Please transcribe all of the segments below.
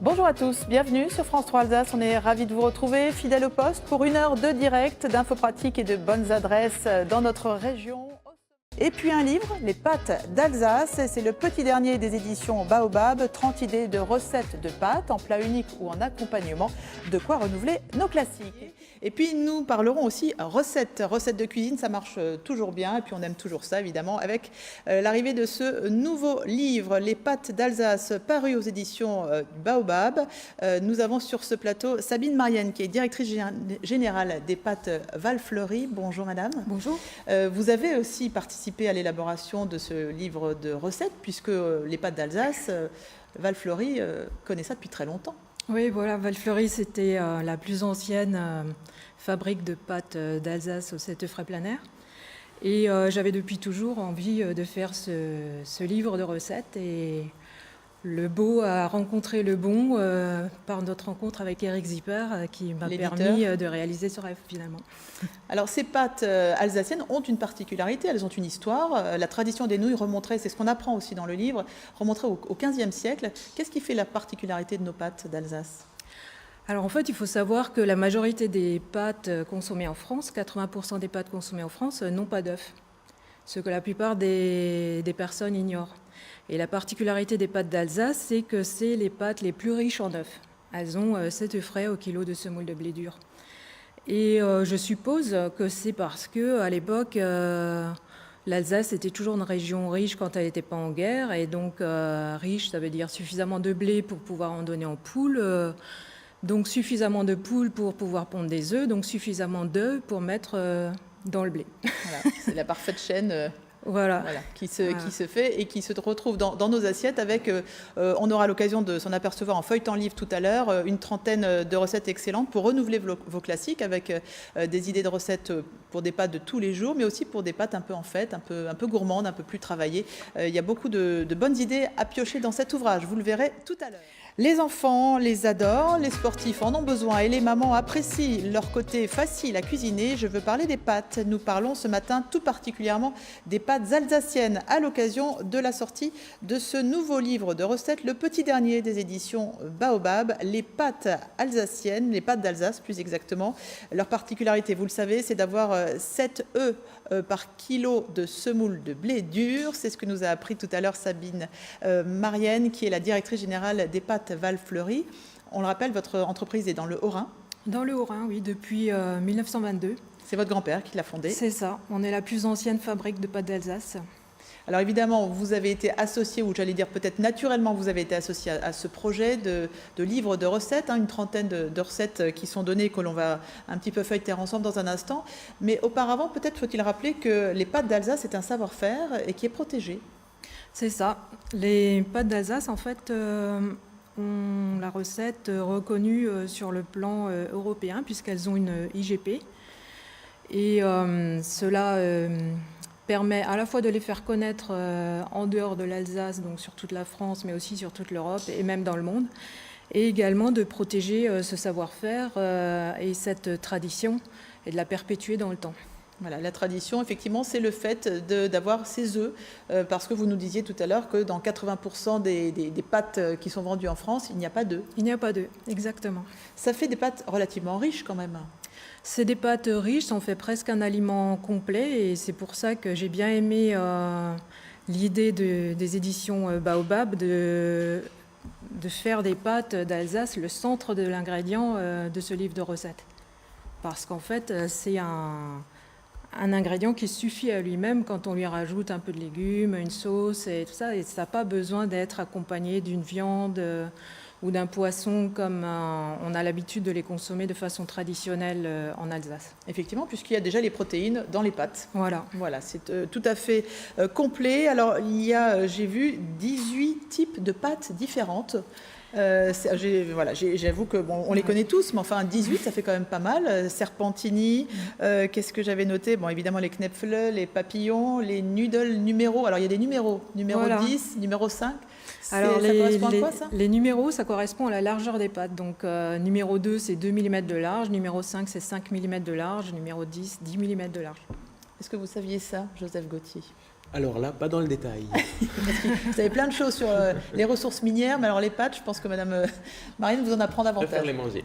Bonjour à tous, bienvenue sur France 3 Alsace. On est ravis de vous retrouver, fidèles au poste, pour 1 heure de direct, d'infos pratiques et de bonnes adresses dans notre région. Et puis un livre, Les pâtes d'Alsace. C'est le petit dernier des éditions Baobab. 30 idées de recettes de pâtes en plat unique ou en accompagnement. De quoi renouveler nos classiques. Et puis nous parlerons aussi recettes de cuisine, ça marche toujours bien. Et puis on aime toujours ça évidemment avec l'arrivée de ce nouveau livre, Les pâtes d'Alsace, paru aux éditions Baobab. Nous avons sur ce plateau Sabine Marienne qui est directrice générale des pâtes Valfleury. Bonjour madame. Bonjour. Vous avez aussi participé à l'élaboration de ce livre de recettes puisque les pâtes d'Alsace, Valfleury connaît ça depuis très longtemps. Oui, voilà, Valfleury, c'était la plus ancienne fabrique de pâtes d'Alsace au Settefrais-Plein-Air. Et j'avais depuis toujours envie de faire ce livre de recettes. Et le beau a rencontré le bon par notre rencontre avec Eric Zipper qui m'a permis de réaliser ce rêve finalement. Alors ces pâtes alsaciennes ont une particularité, elles ont une histoire. La tradition des nouilles remonterait, c'est ce qu'on apprend aussi dans le livre, remonterait au XVe siècle. Qu'est-ce qui fait la particularité de nos pâtes d'Alsace ? Alors en fait, il faut savoir que la majorité des pâtes consommées en France, 80% des pâtes consommées en France, n'ont pas d'œufs. Ce que la plupart des personnes ignorent. Et la particularité des pâtes d'Alsace, c'est que c'est les pâtes les plus riches en œufs. Elles ont 7 œufs frais au kilo de semoule de blé dur. Et je suppose que c'est parce qu'à l'époque, l'Alsace était toujours une région riche quand elle n'était pas en guerre. Et donc riche, ça veut dire suffisamment de blé pour pouvoir en donner en poule. Donc suffisamment de poules pour pouvoir pondre des œufs. Donc suffisamment d'œufs pour mettre dans le blé. Voilà, c'est la parfaite chaîne. Voilà. Qui se fait et qui se retrouve dans nos assiettes avec, on aura l'occasion de s'en apercevoir en feuilletant livre tout à l'heure, une trentaine de recettes excellentes pour renouveler vos classiques avec des idées de recettes pour des pâtes de tous les jours, mais aussi pour des pâtes un peu en fête, un peu gourmandes, un peu plus travaillées. Il y a beaucoup de bonnes idées à piocher dans cet ouvrage, vous le verrez tout à l'heure. Les enfants les adorent, les sportifs en ont besoin et les mamans apprécient leur côté facile à cuisiner. Je veux parler des pâtes. Nous parlons ce matin tout particulièrement des pâtes alsaciennes à l'occasion de la sortie de ce nouveau livre de recettes, le petit dernier des éditions Baobab, les pâtes alsaciennes, les pâtes d'Alsace plus exactement. Leur particularité, vous le savez, c'est d'avoir 7 œufs par kilo de semoule de blé dur. C'est ce que nous a appris tout à l'heure Sabine Marienne, qui est la directrice générale des pâtes Valfleury. On le rappelle, votre entreprise est dans le Haut-Rhin. Dans le Haut-Rhin, oui, depuis 1922. C'est votre grand-père qui l'a fondé. C'est ça, on est la plus ancienne fabrique de pâtes d'Alsace. Alors évidemment, vous avez été associé, ou j'allais dire peut-être naturellement, vous avez été associé à ce projet de livre de recettes, une trentaine de recettes qui sont données, que l'on va un petit peu feuilleter ensemble dans un instant. Mais auparavant, peut-être faut-il rappeler que les pâtes d'Alsace, c'est un savoir-faire et qui est protégé. C'est ça. Les pâtes d'Alsace, en fait, ont la recette reconnue sur le plan européen, puisqu'elles ont une IGP. Et cela permet à la fois de les faire connaître en dehors de l'Alsace, donc sur toute la France, mais aussi sur toute l'Europe et même dans le monde, et également de protéger ce savoir-faire et cette tradition et de la perpétuer dans le temps. Voilà, la tradition, effectivement, c'est le fait d'avoir ces œufs, parce que vous nous disiez tout à l'heure que dans 80% des pâtes qui sont vendues en France, il n'y a pas d'œufs. Il n'y a pas d'œufs, exactement. Ça fait des pâtes relativement riches quand même. C'est des pâtes riches, ça en fait presque un aliment complet et c'est pour ça que j'ai bien aimé l'idée des éditions Baobab de faire des pâtes d'Alsace le centre de l'ingrédient de ce livre de recettes. Parce qu'en fait, c'est un ingrédient qui suffit à lui-même quand on lui rajoute un peu de légumes, une sauce et tout ça. Et ça n'a pas besoin d'être accompagné d'une viande ou d'un poisson comme on a l'habitude de les consommer de façon traditionnelle en Alsace. Effectivement, puisqu'il y a déjà les protéines dans les pâtes. Voilà, c'est tout à fait complet. Alors, il y a, j'ai vu, 18 types de pâtes différentes. J'avoue que on les connaît tous, mais enfin 18, ça fait quand même pas mal. Serpentini, qu'est-ce que j'avais noté ? Bon, évidemment les Knäpfle, les papillons, les noodles numéros. Alors il y a des numéro voilà. 10, numéro 5. Alors ça correspond à quoi ça ? Les numéros, ça correspond à la largeur des pâtes. Donc numéro 2, c'est 2 mm de large, numéro 5, c'est 5 mm de large, numéro 10, 10 mm de large. Est-ce que vous saviez ça, Joseph Gauthier ? Alors là, pas dans le détail. Vous avez plein de choses sur les ressources minières, mais alors les pâtes, je pense que Madame Marine vous en apprend Je davantage. préfère les manger.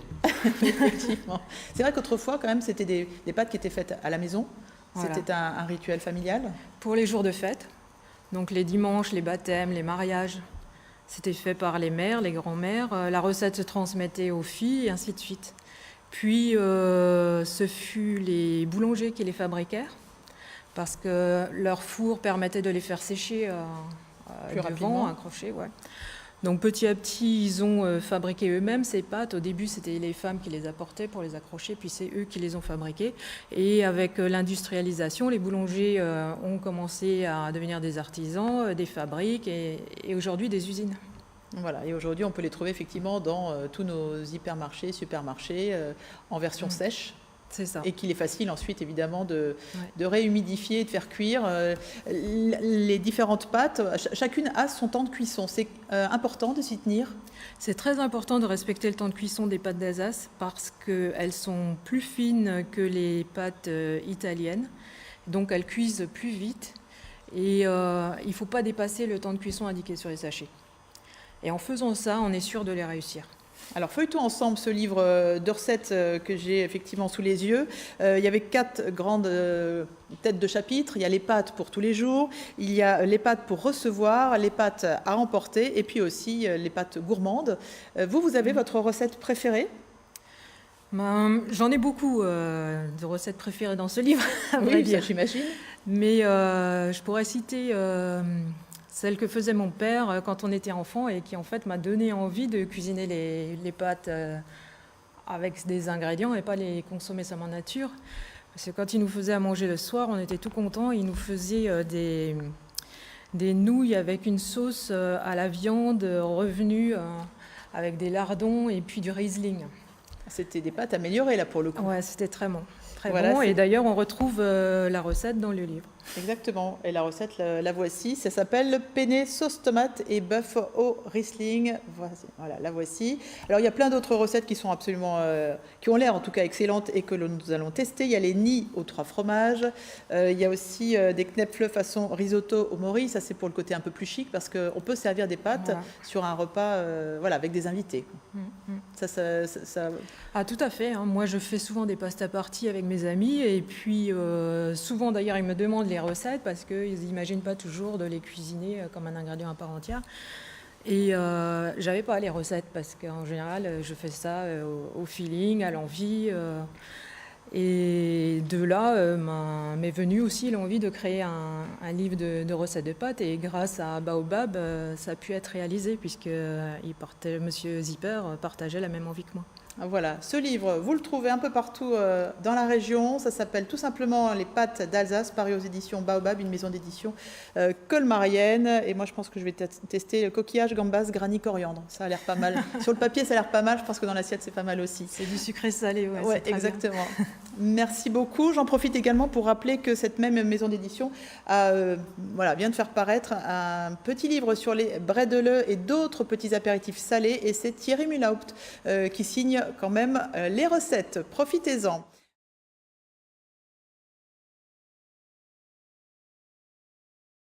Effectivement. C'est vrai qu'autrefois, quand même, c'était des pâtes qui étaient faites à la maison. Voilà. C'était un rituel familial. Pour les jours de fête, donc les dimanches, les baptêmes, les mariages, c'était fait par les mères, les grands-mères. La recette se transmettait aux filles et ainsi de suite. Puis, ce fut les boulangers qui les fabriquèrent, parce que leur four permettait de les faire sécher Plus devant, rapidement. accrochés. Ouais. Donc petit à petit, ils ont fabriqué eux-mêmes ces pâtes. Au début, c'était les femmes qui les apportaient pour les accrocher, puis c'est eux qui les ont fabriquées. Et avec l'industrialisation, les boulangers ont commencé à devenir des artisans, des fabriques et aujourd'hui des usines. Voilà. Et aujourd'hui, on peut les trouver effectivement dans tous nos hypermarchés, supermarchés, en version sèche. C'est ça. Et qu'il est facile ensuite évidemment de Ouais. réhumidifier et de faire cuire les différentes pâtes. Chacune a son temps de cuisson. C'est important de s'y tenir. C'est très important de respecter le temps de cuisson des pâtes d'Alsace parce qu'elles sont plus fines que les pâtes italiennes. Donc elles cuisent plus vite et il ne faut pas dépasser le temps de cuisson indiqué sur les sachets. Et en faisant ça, on est sûr de les réussir. Alors, feuilletons ensemble ce livre de recettes que j'ai effectivement sous les yeux. Il y avait 4 grandes têtes de chapitre. Il y a les pâtes pour tous les jours, il y a les pâtes pour recevoir, les pâtes à emporter et puis aussi les pâtes gourmandes. Vous avez votre recette préférée? J'en ai beaucoup de recettes préférées dans ce livre, à vrai Oui, dire. ça j'imagine. Mais je pourrais citer celle que faisait mon père quand on était enfant et qui en fait m'a donné envie de cuisiner les pâtes avec des ingrédients et pas les consommer ça en nature. Parce que quand il nous faisait à manger le soir, on était tout contents. Il nous faisait des nouilles avec une sauce à la viande revenue avec des lardons et puis du Riesling. C'était des pâtes améliorées là pour le coup. Ouais, c'était très bon. Très Voilà, bon. c'est- Et d'ailleurs, on retrouve la recette dans le livre. Exactement. Et la recette, la voici. Ça s'appelle penne sauce tomate et bœuf au Riesling. Voilà, la voici. Alors, il y a plein d'autres recettes qui sont absolument, qui ont l'air en tout cas excellentes et que nous allons tester. Il y a les nids aux 3 fromages. Il y a aussi des knäpfle façon risotto au mori. Ça, c'est pour le côté un peu plus chic parce qu'on peut servir des pâtes Voilà. sur un repas, voilà, avec des invités. Ça- Ah, tout à fait. Hein. Moi, je fais souvent des pasta parties avec mes amis. Et puis, souvent, d'ailleurs, ils me demandent les recettes parce qu'ils n'imaginent pas toujours de les cuisiner comme un ingrédient à part entière. Et j'avais pas les recettes parce qu'en général, je fais ça au feeling, à l'envie. Et de là m'est venue aussi l'envie de créer un livre de recettes de pâtes. Et grâce à Baobab, ça a pu être réalisé puisque Monsieur Zipper partageait la même envie que moi. Voilà, ce livre, vous le trouvez un peu partout dans la région. Ça s'appelle tout simplement Les pâtes d'Alsace, paru aux éditions Baobab, une maison d'édition colmarienne. Et moi, je pense que je vais tester le coquillage, gambas, granit, coriandre. Ça a l'air pas mal. Sur le papier, ça a l'air pas mal. Je pense que dans l'assiette, c'est pas mal aussi. C'est du sucré salé, ouais, Ouais, c'est très bien. exactement. Merci beaucoup. J'en profite également pour rappeler que cette même maison d'édition vient de faire paraître un petit livre sur les bredele et d'autres petits apéritifs salés. Et c'est Thierry Mühlhaupt qui signe quand même les recettes. Profitez-en.